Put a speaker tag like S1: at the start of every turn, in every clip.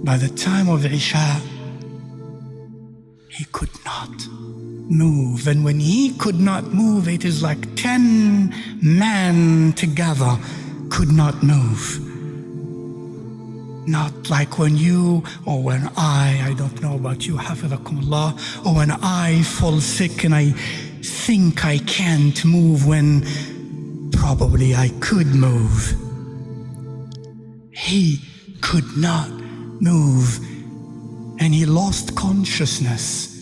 S1: By the time of Isha, he could not move. And when he could not move, it is like 10 men together could not move. Not like when you or when I don't know about you, hafizakumullah, or when I fall sick and I think I can't move when probably I could move. He could not move, and he lost consciousness.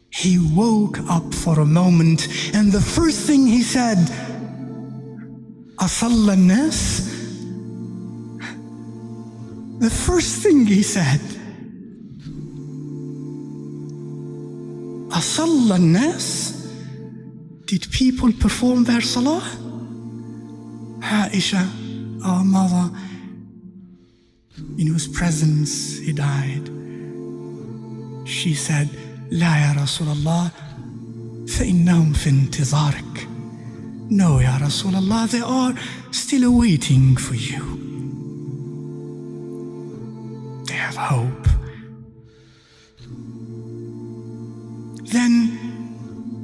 S1: He woke up for a moment, and the first thing he said, "Asalla an-nas?" The first thing he said, "Asalla an-nas?" Did people perform their salah? Aisha, our mother, in whose presence he died, she said, "La ya Rasulallah, فإنهم في انتظارك." No, ya Rasulallah, they are still waiting for you. They have hope. Then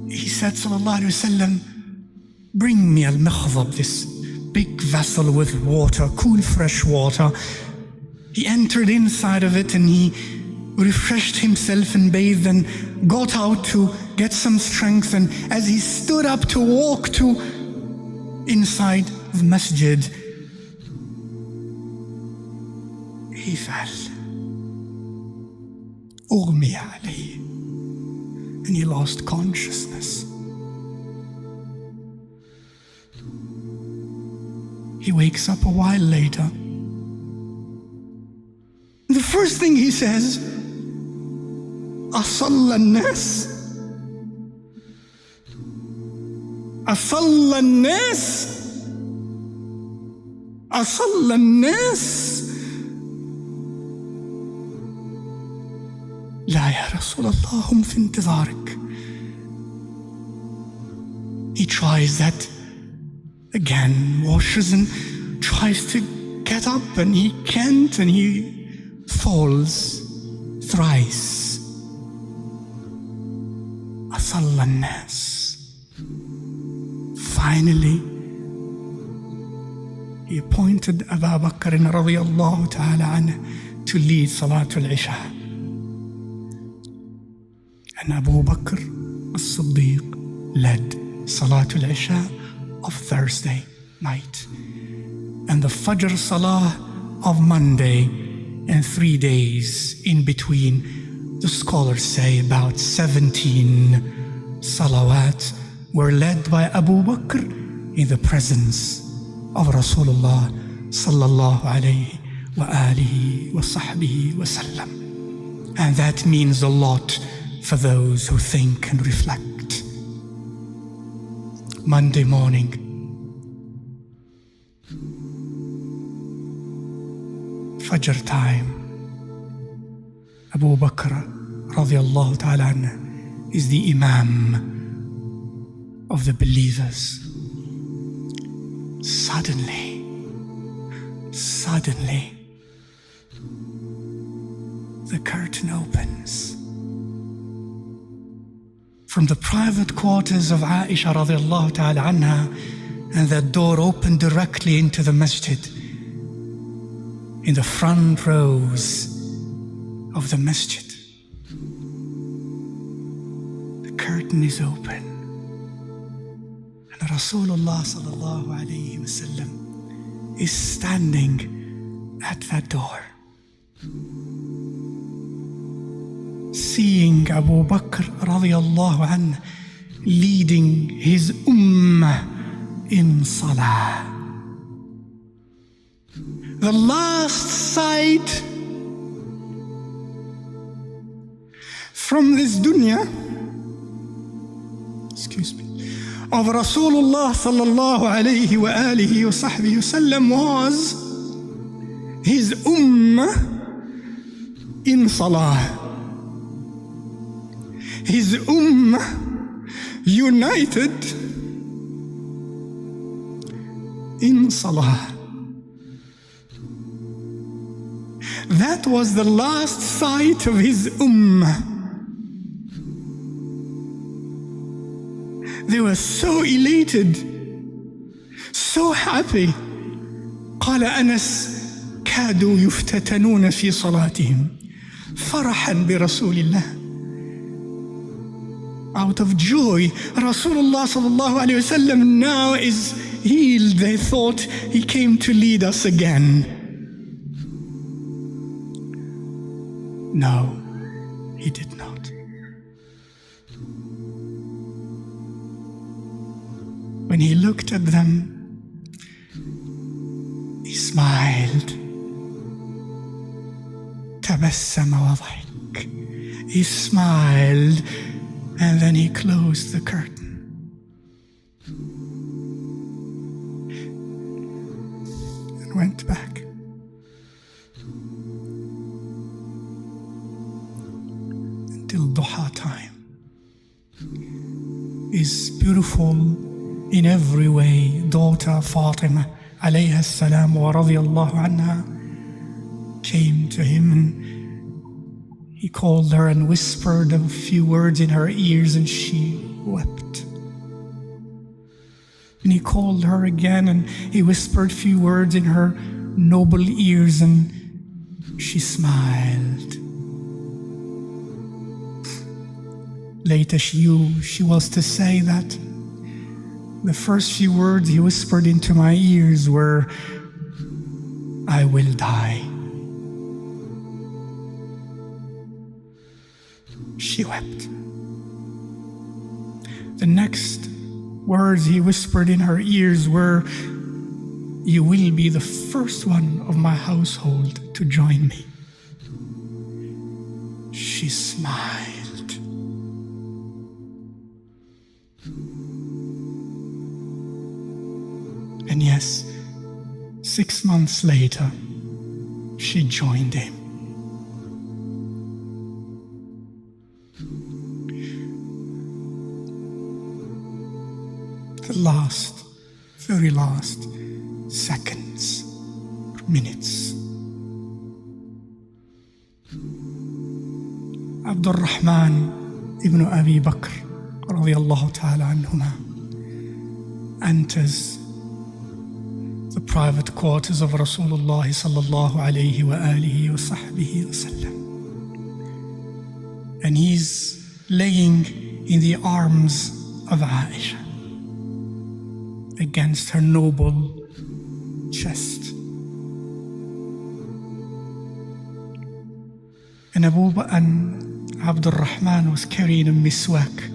S1: he said, sallallahu alayhi wasallam, "Bring me al-mikhdab, this big vessel with water, cool fresh water." He entered inside of it and he refreshed himself and bathed and got out to get some strength. And as he stood up to walk to inside the masjid, he fell. أغمي عليه. And he lost consciousness. He wakes up a while later. The first thing he says, "Asalla an-nas? Asalla an-nas? Asalla an-nas?" لا يا رسول الله هم في انتظارك. He tries that again, washes and tries to get up, and he can't, and he falls thrice. أصلى الناس. Finally, he appointed Abu Bakr radiyallahu ta'ala anhu to lead Salatul Isha. And Abu Bakr as-Siddiq led Salatul Isha of Thursday night, and the Fajr Salah of Monday, and 3 days in between. The scholars say about 17 salawat were led by Abu Bakr in the presence of Rasulullah sallallahu alayhi wa alihi wa sahbihi wa sallam. And that means a lot for those who think and reflect. Monday morning, Fajr time, Abu Bakr radiyallahu ta'ala anhu is the Imam of the believers. Suddenly, the curtain opens. From the private quarters of Aisha radiyallahu ta'ala anha, and that door opened directly into the masjid. In the front rows of the masjid, the curtain is open, and Rasulullah sallallahu alayhi wa sallam is standing at that door. Seeing Abu Bakr radiyallahu anhu leading his ummah in salah. The last sight from this dunya, of Rasulullah sallallahu alayhi wa alihi wa sahbihi wasallam was his in salah. His united in salah. That was the last sight of his They were so elated, so happy. قال أنس كادوا يفتتنون في صلاتهم فرحا برسول الله. Out of joy, Rasulullah sallallahu alayhi wa sallam now is healed. They thought he came to lead us again. No, he did not. When he looked at them, he smiled. تبسم وضحك. He smiled and then he closed the curtain. And went back. Until duha time. His beautiful in every way daughter Fatima alayha s.a.w.s wa radiyallahu anha came to him, and he called her and whispered a few words in her ears, and she wept. And he called her again, and he whispered a few words in her noble ears, and she smiled. Later she was to say that the first few words he whispered into my ears were, "I will die." She wept. The next words he whispered in her ears were, "You will be the first one of my household to join me." She smiled. And yes, 6 months later, she joined him. The last, very last seconds, minutes. Abdurrahman ibn Abi Bakr radiyallahu ta'ala anhuma enters the private quarters of Rasulullah sallallahu alayhi wa alihi wa sahbihi wa sallam. And he's laying in the arms of Aisha against her noble chest. And Abdul Rahman was carrying a miswak.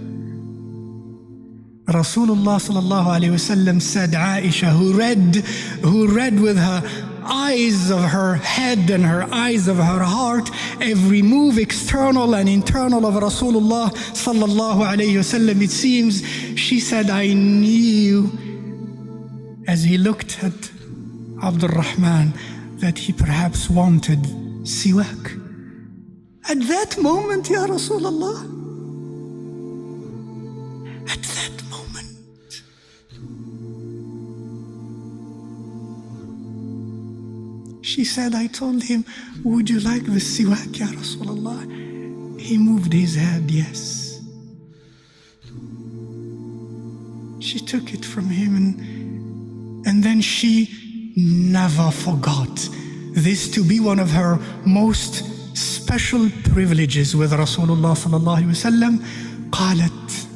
S1: Rasulullah sallallahu alayhi wasallam said, Aisha, who read with her eyes of her head and her eyes of her heart every move, external and internal, of Rasulullah sallallahu alayhi wasallam, it seems, she said, I knew as he looked at Abdul Rahman that he perhaps wanted siwak. At that moment, Ya Rasulullah, at that moment, she said, I told him, would you like the siwak, Ya Rasulullah? He moved his head, yes. She took it from him, and then she never forgot this to be one of her most special privileges with Rasulullah sallallahu alayhi wa sallam. قالت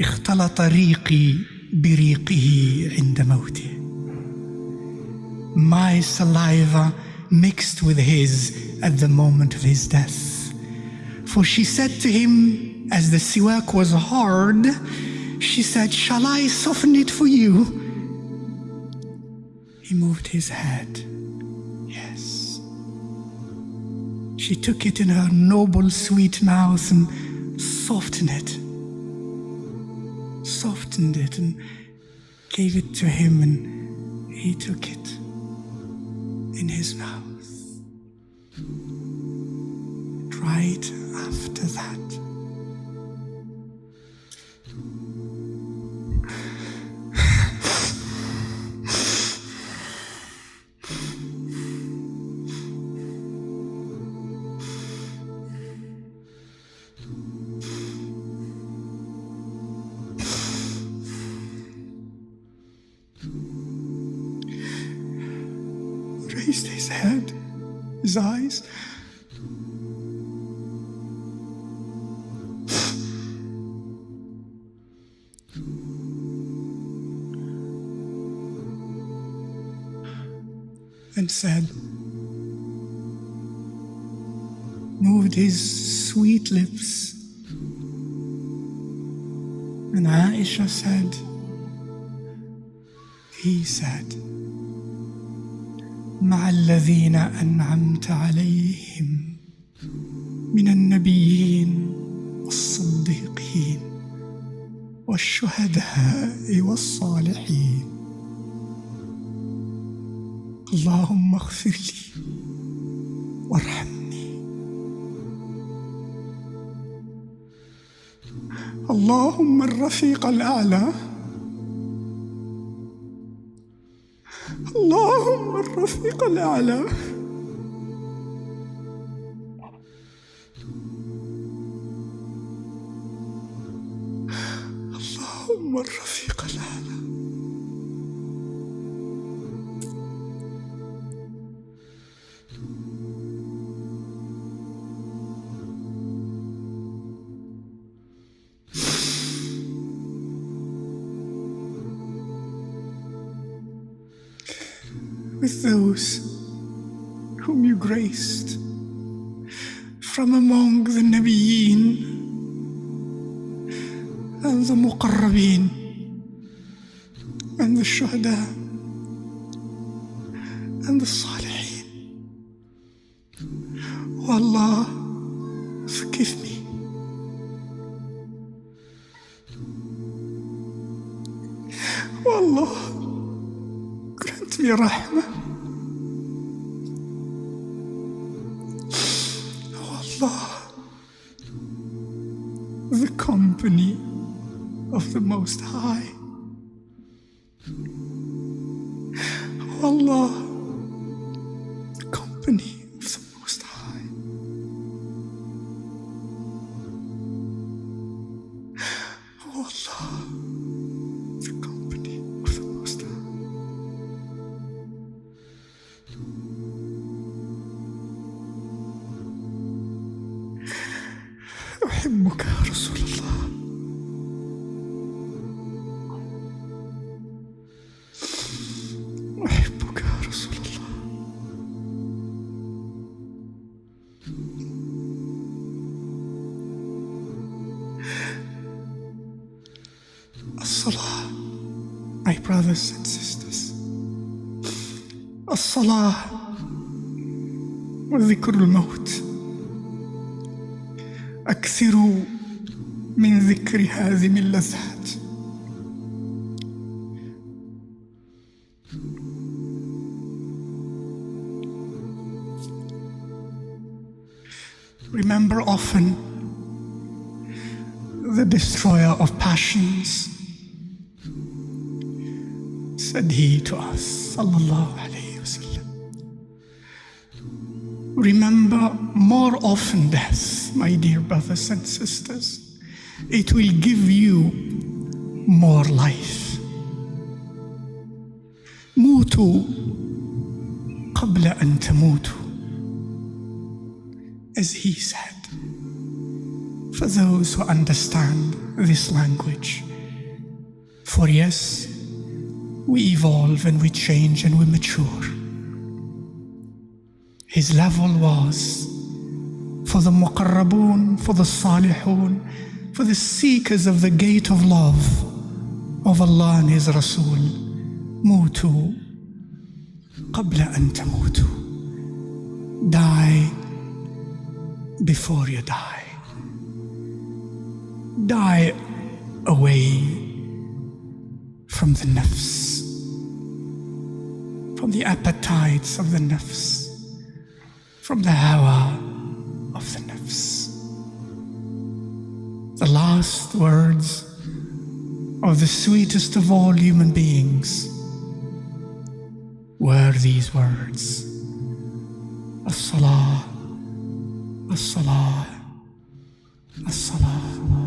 S1: اختلط ريقي بريقه عند موته. My saliva mixed with his at the moment of his death. For she said to him, as the siwak was hard, she said, shall I soften it for you? He moved his head. Yes. She took it in her noble, sweet mouth and softened it and gave it to him, and he took it. in his mouth. Right after that, raised his head, his eyes, and said, moved his sweet lips, and Aisha said, he said, مع الذين أنعمت عليهم من النبيين والصديقين والشهداء والصالحين اللهم اغفر لي وارحمني اللهم الرفيق الأعلى اللهم الرفيق الأعلى اللهم الرفيق الأعلى. With those whom you graced from among the Nabiyyin and the Muqarrabeen and the Shuhada and the Salihin. Oh Allah, forgive me. Oh Allah, grant me rahmah. Oh Allah, the company of the Most High. Oh Allah, the company of the Most High. Oh Allah, the company of the Most High. أحبك يا رسول الله. أحبك يا رسول الله. الصلاة, my brothers and sisters, الصلاة وذكر الموت. أكثروا من ذكر هذه اللذات. Remember often the destroyer of passions, said he to us, sallallahu alayhi wa sallam. Remember more often death, my dear brothers and sisters. It will give you more life. موتوا قبل أن تموتوا, as he said, for those who understand this language. For yes, we evolve and we change and we mature. His level was for the muqarrabun, for the salihun, for the seekers of the gate of love of Allah and His Rasul. Mutu qabla an tamutu. Die before you die. Die away from the nafs, from the appetites of the nafs, from the hawa of the nafs. The last words of the sweetest of all human beings were these words: as-salah, as-salah, as-salah.